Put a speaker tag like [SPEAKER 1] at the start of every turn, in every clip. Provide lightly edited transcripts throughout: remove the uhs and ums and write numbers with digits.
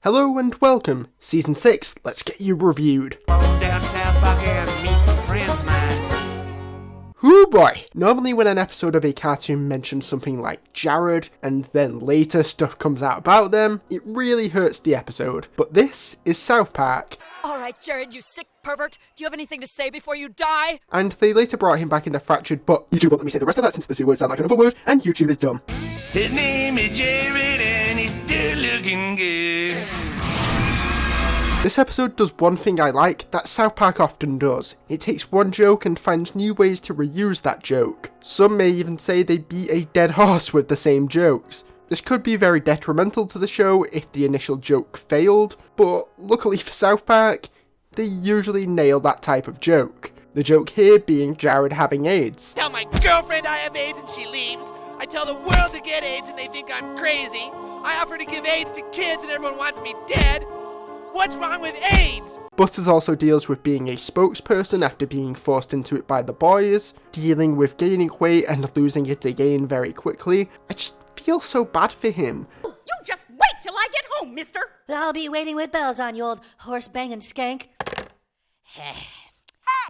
[SPEAKER 1] Hello and welcome, Season 6, let's get you reviewed.
[SPEAKER 2] Down south back and meet some friends, man.
[SPEAKER 1] Hoo boy! Normally when an episode of a cartoon mentions something like Jared, and then later stuff comes out about them, it really hurts the episode. But this is South Park.
[SPEAKER 3] Alright, Jared, you sick pervert. Do you have anything to say before you die?
[SPEAKER 1] And they later brought him back in the fractured, but YouTube won't let me say the rest of that since the 2 words sound like another word, and YouTube is dumb.
[SPEAKER 2] His name is Jared and he's still looking good.
[SPEAKER 1] This episode does one thing I like that South Park often does. It takes one joke and finds new ways to reuse that joke. Some may even say they beat a dead horse with the same jokes. This could be very detrimental to the show if the initial joke failed, but luckily for South Park, they usually nail that type of joke. The joke here being Jared having AIDS.
[SPEAKER 2] Tell my girlfriend I have AIDS and she leaves. I tell the world to get AIDS and they think I'm crazy. I offer to give AIDS to kids and everyone wants me dead. What's wrong with AIDS?
[SPEAKER 1] Butters also deals with being a spokesperson after being forced into it by the boys, dealing with gaining weight and losing it again very quickly. I just feel so bad for him.
[SPEAKER 3] You just wait till I get home, mister.
[SPEAKER 4] I'll be waiting with bells on, you old horse-banging skank.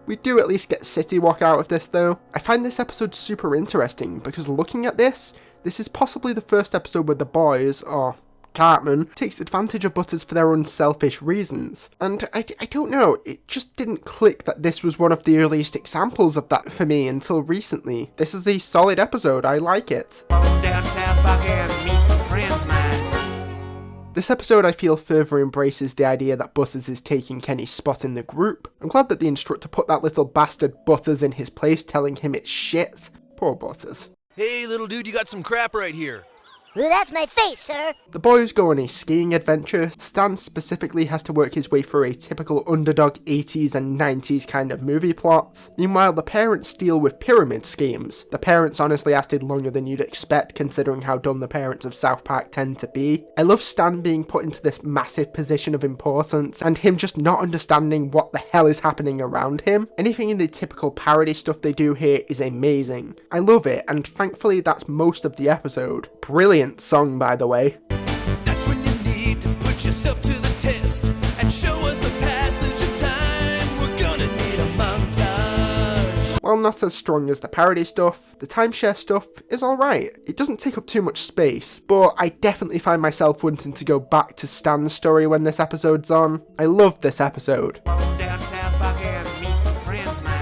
[SPEAKER 1] We do at least get City Walk out of this though. I find this episode super interesting because looking at this is possibly the first episode where the boys, or Catman, takes advantage of Butters for their unselfish reasons. And I don't know, it just didn't click that this was one of the earliest examples of that for me until recently. This is a solid episode, I like it.
[SPEAKER 2] Down south back and meet some friends, man.
[SPEAKER 1] This episode I feel further embraces the idea that Butters is taking Kenny's spot in the group. I'm glad that the instructor put that little bastard Butters in his place, telling him it's shit. Poor Butters.
[SPEAKER 5] Hey, little dude, you got some crap right here.
[SPEAKER 4] Well, that's my face, sir.
[SPEAKER 1] The boys go on a skiing adventure. Stan specifically has to work his way through a typical underdog 80s and 90s kind of movie plot. Meanwhile, the parents deal with pyramid schemes. The parents honestly lasted longer than you'd expect considering how dumb the parents of South Park tend to be. I love Stan being put into this massive position of importance and him just not understanding what the hell is happening around him. Anything in the typical parody stuff they do here is amazing. I love it, and thankfully that's most of the episode. Brilliant song, by the way.
[SPEAKER 5] That's when you need to put yourself to the test and show us a passage of time. We're gonna need a montage.
[SPEAKER 1] While not as strong as the parody stuff, the timeshare stuff is alright. It doesn't take up too much space, but I definitely find myself wanting to go back to Stan's story when this episode's on. I love this episode.
[SPEAKER 2] Down south back and meet some friends, man.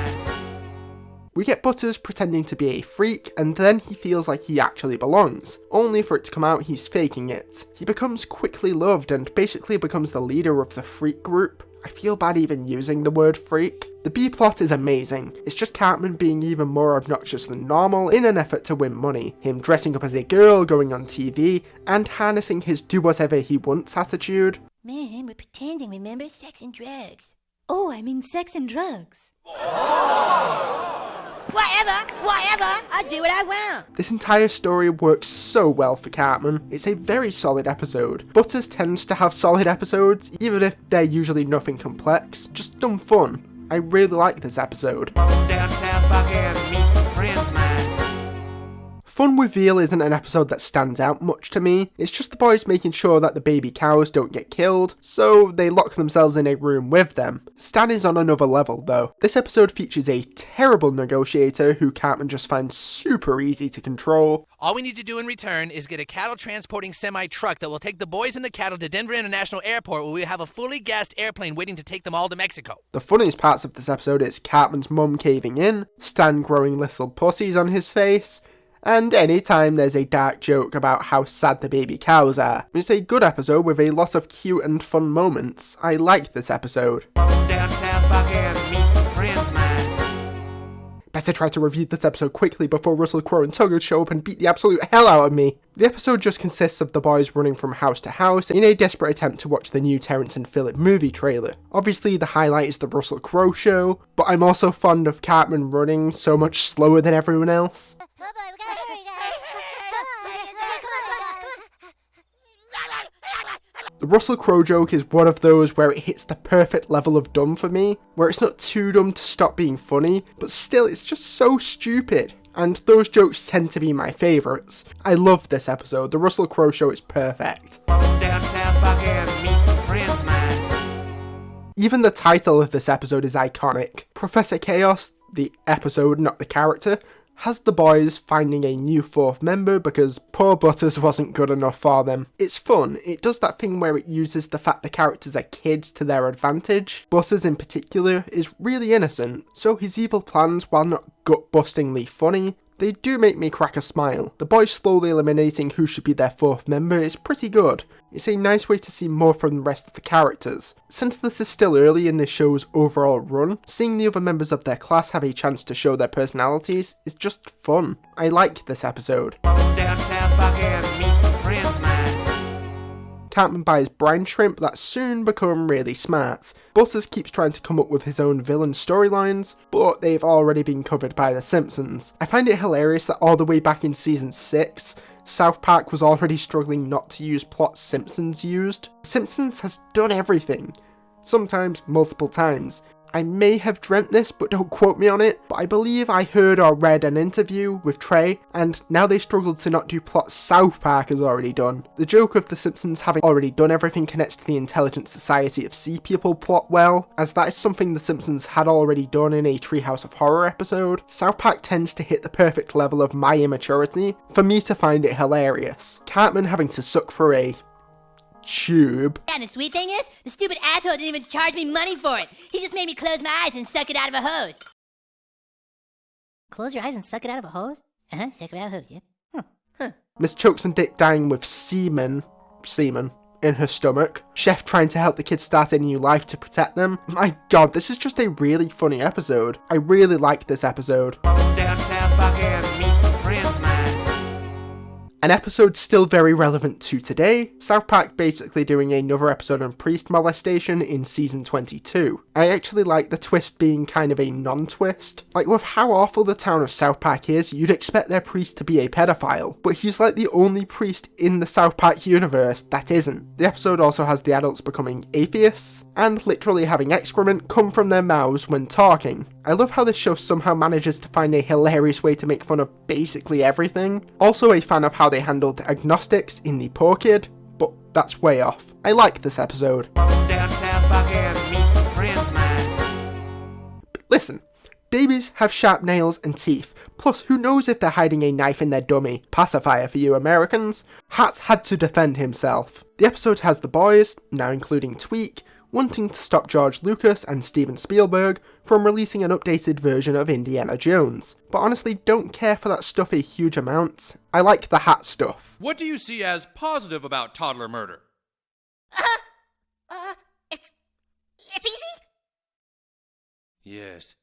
[SPEAKER 1] We get Butters pretending to be a freak, and then he feels like he actually belongs, only for it to come out he's faking it. He becomes quickly loved and basically becomes the leader of the freak group. I feel bad even using the word freak. The B-plot is amazing. It's just Catman being even more obnoxious than normal in an effort to win money, him dressing up as a girl, going on TV, and harnessing his do whatever he wants attitude.
[SPEAKER 4] Man, we're pretending, remember? Sex and drugs.
[SPEAKER 3] Oh, I mean sex and drugs.
[SPEAKER 4] Whatever, I'll do what I want.
[SPEAKER 1] This entire story works so well for Catman. It's a very solid episode. Butters tends to have solid episodes, even if they're usually nothing complex, just dumb fun. I really like this episode.
[SPEAKER 2] Down south back and meet some friends, man.
[SPEAKER 1] Fun with Veal isn't an episode that stands out much to me. It's just the boys making sure that the baby cows don't get killed, so they lock themselves in a room with them. Stan is on another level though. This episode features a terrible negotiator who Catman just finds super easy to control.
[SPEAKER 5] All we need to do in return is get a cattle transporting semi-truck that will take the boys and the cattle to Denver International Airport, where we have a fully gassed airplane waiting to take them all to Mexico.
[SPEAKER 1] The funniest parts of this episode is Catman's mum caving in, Stan growing little pussies on his face, and anytime there's a dark joke about how sad the baby cows are. It's a good episode with a lot of cute and fun moments. I like this episode.
[SPEAKER 2] Down south back and meet some friends, man.
[SPEAKER 1] Better try to review this episode quickly before Russell Crowe and Toddler show up and beat the absolute hell out of me. The episode just consists of the boys running from house to house in a desperate attempt to watch the new Terrence and Phillip movie trailer. Obviously the highlight is the Russell Crowe show, but I'm also fond of Catman running so much slower than everyone else. The Russell Crowe joke is one of those where it hits the perfect level of dumb for me, where it's not too dumb to stop being funny, but still it's just so stupid. And those jokes tend to be my favourites. I love this episode, the Russell Crowe show is perfect.
[SPEAKER 2] Down south back and meet some
[SPEAKER 5] friends of mine.
[SPEAKER 1] Even the title of this episode is iconic. Professor Chaos, the episode, not the character, has the boys finding a new fourth member because poor Butters wasn't good enough for them. It's fun. It does that thing where it uses the fact the characters are kids to their advantage. Butters in particular is really innocent, so his evil plans, while not gut-bustingly funny, they do make me crack a smile. The boys slowly eliminating who should be their fourth member is pretty good. It's a nice way to see more from the rest of the characters. Since this is still early in the show's overall run, seeing the other members of their class have a chance to show their personalities is just fun. I like this episode.
[SPEAKER 5] Down South Park and meet some friends of mine.
[SPEAKER 1] Catman buys brine shrimp that soon become really smart. Butters keeps trying to come up with his own villain storylines, but they've already been covered by The Simpsons. I find it hilarious that all the way back in season 6, South Park was already struggling not to use plots Simpsons used. Simpsons has done everything, sometimes multiple times. I may have dreamt this, but don't quote me on it, but I believe I heard or read an interview with Trey, and now they struggled to not do plots South Park has already done. The joke of The Simpsons having already done everything connects to the Intelligent Society of Sea People plot well, as that is something The Simpsons had already done in a Treehouse of Horror episode. South Park tends to hit the perfect level of my immaturity for me to find it hilarious. Catman having to suck for a tube.
[SPEAKER 4] And the sweet thing is, the stupid asshole didn't even charge me money for it. He just made me close my eyes and suck it out of a hose. Close your eyes and suck it out of a hose? Uh-huh, suck it out of a hose, yeah.
[SPEAKER 1] Miss Chokes and Dick dying with semen in her stomach. Chef trying to help the kids start a new life to protect them. My god, this is just a really funny episode. I really like this episode.
[SPEAKER 5] Down South Park and meet some friends of mine.
[SPEAKER 1] An episode still very relevant to today, South Park basically doing another episode on priest molestation in season 22. I actually like the twist being kind of a non-twist. Like, with how awful the town of South Park is, you'd expect their priest to be a pedophile, but he's like the only priest in the South Park universe that isn't. The episode also has the adults becoming atheists, and literally having excrement come from their mouths when talking. I love how this show somehow manages to find a hilarious way to make fun of basically everything. Also a fan of how they handled agnostics in The Poor Kid, but that's way off. I like this episode.
[SPEAKER 5] Down South Park and meet some friends of mine.
[SPEAKER 1] Listen, babies have sharp nails and teeth, plus who knows if they're hiding a knife in their dummy. Pacifier for you Americans. Hat had to defend himself. The episode has the boys, now including Tweak, wanting to stop George Lucas and Steven Spielberg from releasing an updated version of Indiana Jones, but honestly don't care for that stuff a huge amount. I like the hat stuff.
[SPEAKER 2] What do you see as positive about Toddler murder?
[SPEAKER 4] It's easy?
[SPEAKER 2] Yes,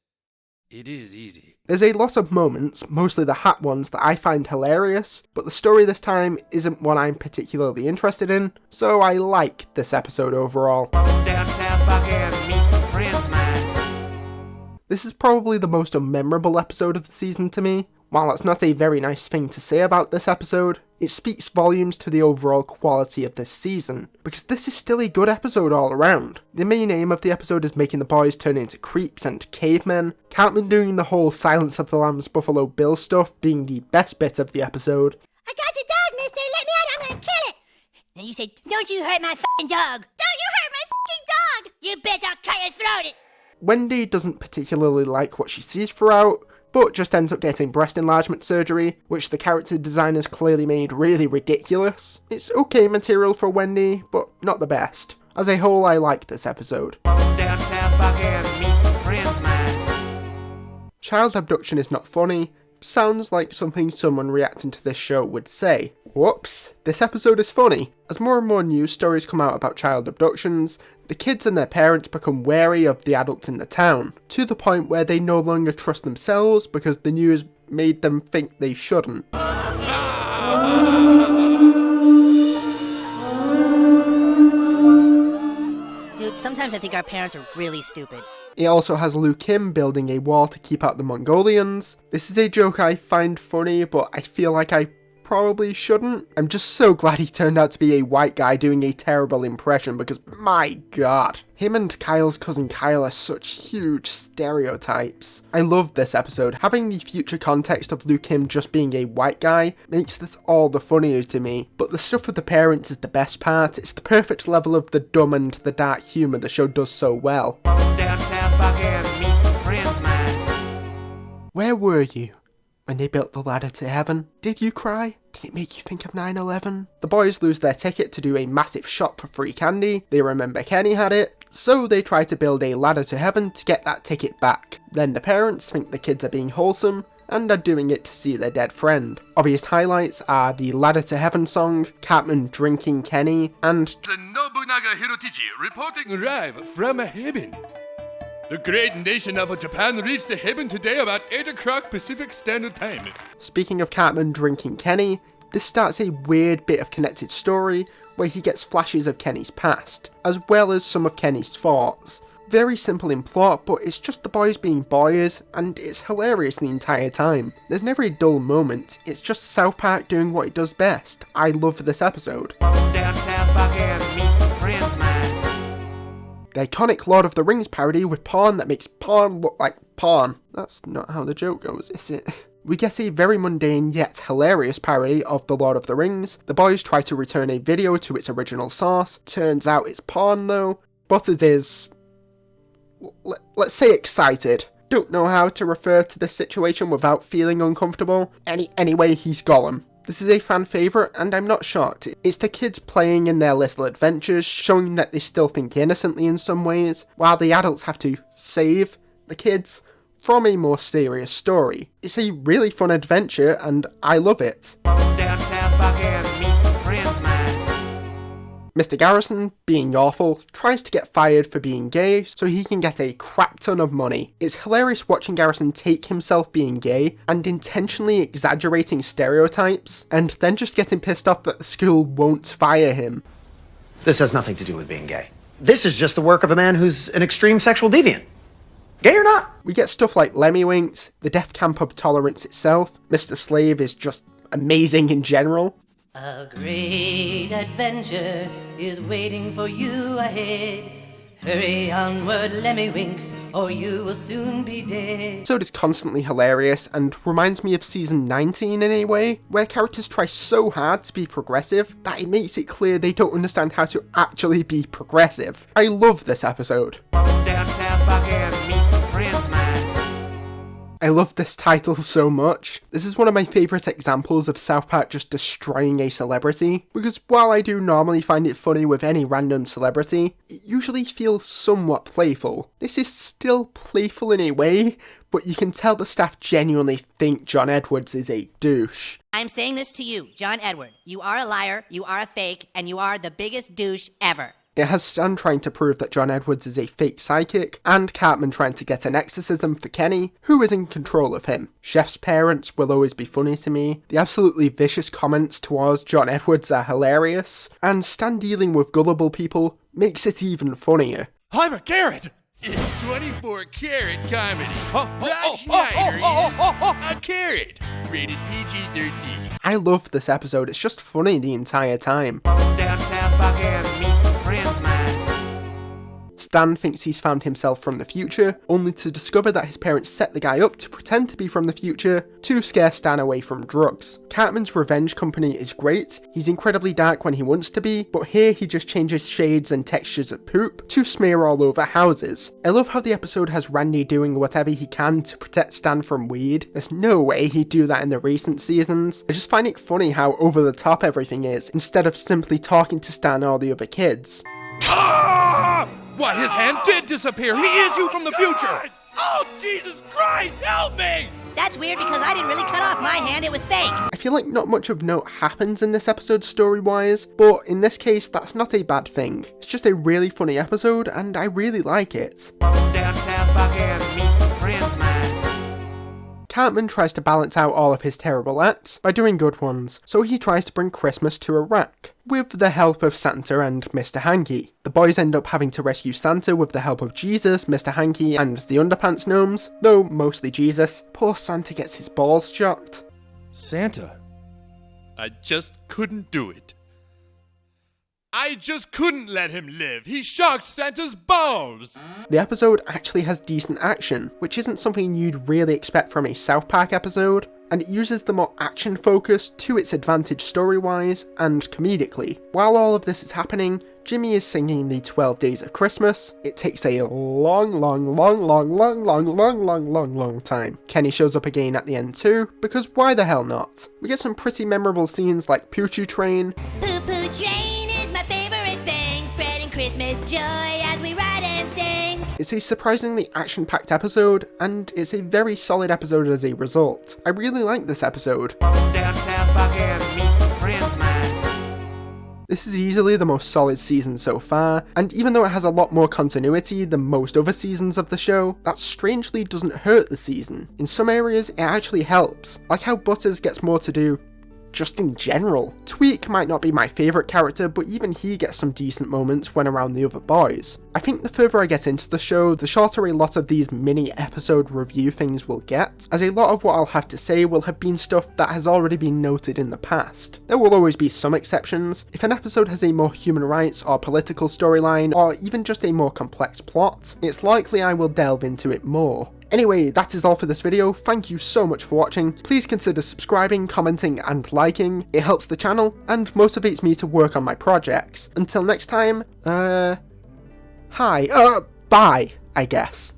[SPEAKER 2] it is easy.
[SPEAKER 1] There's a lot of moments, mostly the hat ones, that I find hilarious, but the story this time isn't one I'm particularly interested in, so I like this episode overall.
[SPEAKER 5] Down South Park and meet some friends of mine.
[SPEAKER 1] This is probably the most unmemorable episode of the season to me. While that's not a very nice thing to say about this episode, it speaks volumes to the overall quality of this season, because this is still a good episode all around. The main aim of the episode is making the boys turn into creeps and cavemen, Catman doing the whole Silence of the Lambs Buffalo Bill stuff being the best bit of the episode.
[SPEAKER 4] I got your dog, mister. Let me out. I'm gonna kill it. Then you say, don't you hurt my f***ing dog. Don't you hurt my f***ing dog. You bitch, I'll cut your throat.
[SPEAKER 1] Wendy doesn't particularly like what she sees throughout, but just ends up getting breast enlargement surgery, which the character designers clearly made really ridiculous. It's okay material for Wendy, but not the best. As a whole, I like this episode.
[SPEAKER 5] Down South Park and meet some friends of mine.
[SPEAKER 1] Child abduction is not funny. Sounds like something someone reacting to this show would say. Whoops, this episode is funny. As more and more news stories come out about child abductions, the kids and their parents become wary of the adults in the town, to the point where they no longer trust themselves because the news made them think they shouldn't.
[SPEAKER 4] Dude, sometimes I think our parents are really stupid.
[SPEAKER 1] It also has Liu Kim building a wall to keep out the Mongolians. This is a joke I find funny, but I feel like I probably shouldn't. I'm just so glad he turned out to be a white guy doing a terrible impression because my god. Him and Kyle's cousin Kyle are such huge stereotypes. I love this episode. Having the future context of Liu Kim just being a white guy makes this all the funnier to me, but the stuff with the parents is the best part. It's the perfect level of the dumb and the dark humour the show does so well.
[SPEAKER 5] Down south, Buck, and meet some friends, man.
[SPEAKER 1] Where were you when they built the ladder to heaven? Did you cry? Did it make you think of 9/11? The boys lose their ticket to do a massive shop for free candy. They remember Kenny had it, so they try to build a ladder to heaven to get that ticket back. Then the parents think the kids are being wholesome and are doing it to see their dead friend. Obvious highlights are the Ladder to Heaven song, Catman drinking Kenny, and
[SPEAKER 6] the Nobunaga Hirotichi reporting live from heaven. The great nation of Japan reached heaven today about 8 o'clock Pacific Standard Time.
[SPEAKER 1] Speaking of Catman drinking Kenny, this starts a weird bit of connected story where he gets flashes of Kenny's past, as well as some of Kenny's thoughts. Very simple in plot, but it's just the boys being boys, and it's hilarious the entire time. There's never a dull moment, it's just South Park doing what it does best. I love this episode.
[SPEAKER 5] Down south, Buck, and meet some friends, man.
[SPEAKER 1] The iconic Lord of the Rings parody with porn that makes porn look like porn. That's not how the joke goes, is it? We get a very mundane yet hilarious parody of The Lord of the Rings. The boys try to return a video to its original source. Turns out it's porn though, but it is... let's say excited. Don't know how to refer to this situation without feeling uncomfortable. Anyway, he's Gollum. This is a fan favourite, and I'm not shocked. It's the kids playing in their little adventures, showing that they still think innocently in some ways, while the adults have to save the kids from a more serious story. It's a really fun adventure, and I love it.
[SPEAKER 5] Down south, Buck, and meet some friends, man.
[SPEAKER 1] Mr. Garrison, being awful, tries to get fired for being gay so he can get a crap ton of money. It's hilarious watching Garrison take himself being gay and intentionally exaggerating stereotypes, and then just getting pissed off that the school won't fire him.
[SPEAKER 7] This has nothing to do with being gay. This is just the work of a man who's an extreme sexual deviant. Gay or not?
[SPEAKER 1] We get stuff like Lemmy Winks, the death camp of tolerance itself. Mr. Slave is just amazing in general.
[SPEAKER 8] A great adventure is waiting for you ahead. Hurry onward, Lemmywinks, or you will soon be dead.
[SPEAKER 1] The episode is constantly hilarious and reminds me of season 19 in a way, where characters try so hard to be progressive that it makes it clear they don't understand how to actually be progressive. I love this episode.
[SPEAKER 5] Down south, Buck, and meet some friends, man.
[SPEAKER 1] I love this title so much. This is one of my favourite examples of South Park just destroying a celebrity, because while I do normally find it funny with any random celebrity, it usually feels somewhat playful. This is still playful in a way, but you can tell the staff genuinely think John Edwards is a douche.
[SPEAKER 4] I'm saying this to you, John Edward. You are a liar, you are a fake, and you are the biggest douche ever.
[SPEAKER 1] It has Stan trying to prove that John Edwards is a fake psychic, and Catman trying to get an exorcism for Kenny, who is in control of him. Chef's parents will always be funny to me, the absolutely vicious comments towards John Edwards are hilarious, and Stan dealing with gullible people makes it even funnier.
[SPEAKER 6] I'm a carrot.
[SPEAKER 2] It's 24 karat comedy. Rob Schneider is a carrot. Rated PG-13.
[SPEAKER 1] I love this episode, it's just funny the entire time.
[SPEAKER 5] Down south, Buck, and meet some friends, man.
[SPEAKER 1] Stan thinks he's found himself from the future, only to discover that his parents set the guy up to pretend to be from the future to scare Stan away from drugs. Catman's revenge company is great, he's incredibly dark when he wants to be, but here he just changes shades and textures of poop to smear all over houses. I love how the episode has Randy doing whatever he can to protect Stan from weed. There's no way he'd do that in the recent seasons. I just find it funny how over the top everything is, instead of simply talking to Stan or the other kids.
[SPEAKER 6] Why, his hand did disappear. He is you from the future.
[SPEAKER 2] Oh, Jesus Christ, help me!
[SPEAKER 4] That's weird because I didn't really cut off my hand, it was fake.
[SPEAKER 1] I feel like not much of note happens in this episode story-wise, but in this case that's not a bad thing. It's just a really funny episode and I really like it.
[SPEAKER 5] Down south, Buck, and meet some friends, man.
[SPEAKER 1] Catman tries to balance out all of his terrible acts by doing good ones, so he tries to bring Christmas to Iraq, with the help of Santa and Mr. Hanky. The boys end up having to rescue Santa with the help of Jesus, Mr. Hanky, and the Underpants Gnomes, though mostly Jesus. Poor Santa gets his balls shocked.
[SPEAKER 6] Santa, I just couldn't do it. I just couldn't let him live. He shocked Santa's balls.
[SPEAKER 1] The episode actually has decent action, which isn't something you'd really expect from a South Park episode, and it uses the more action focus to its advantage story-wise and comedically. While all of this is happening, Jimmy is singing the 12 Days of Christmas. It takes a long time. Kenny shows up again at the end too, because why the hell not? We get some pretty memorable scenes like Poo Choo Train.
[SPEAKER 4] Poo Poo Train is my favorite thing, spreading Christmas joy as we ride and sing.
[SPEAKER 1] It's a surprisingly action-packed episode, and it's a very solid episode as a result. I really like this episode.
[SPEAKER 2] Down South Park and meet some friends, man.
[SPEAKER 1] This is easily the most solid season so far, and even though it has a lot more continuity than most other seasons of the show, that strangely doesn't hurt the season. In some areas, it actually helps, like how Butters gets more to do just in general. Tweak might not be my favourite character, but even he gets some decent moments when around the other boys. I think the further I get into the show, the shorter a lot of these mini episode review things will get, as a lot of what I'll have to say will have been stuff that has already been noted in the past. There will always be some exceptions. If an episode has a more human rights or political storyline, or even just a more complex plot, it's likely I will delve into it more. Anyway, that is all for this video. Thank you so much for watching. Please consider subscribing, commenting and liking. It helps the channel and motivates me to work on my projects. Until next time, bye, I guess.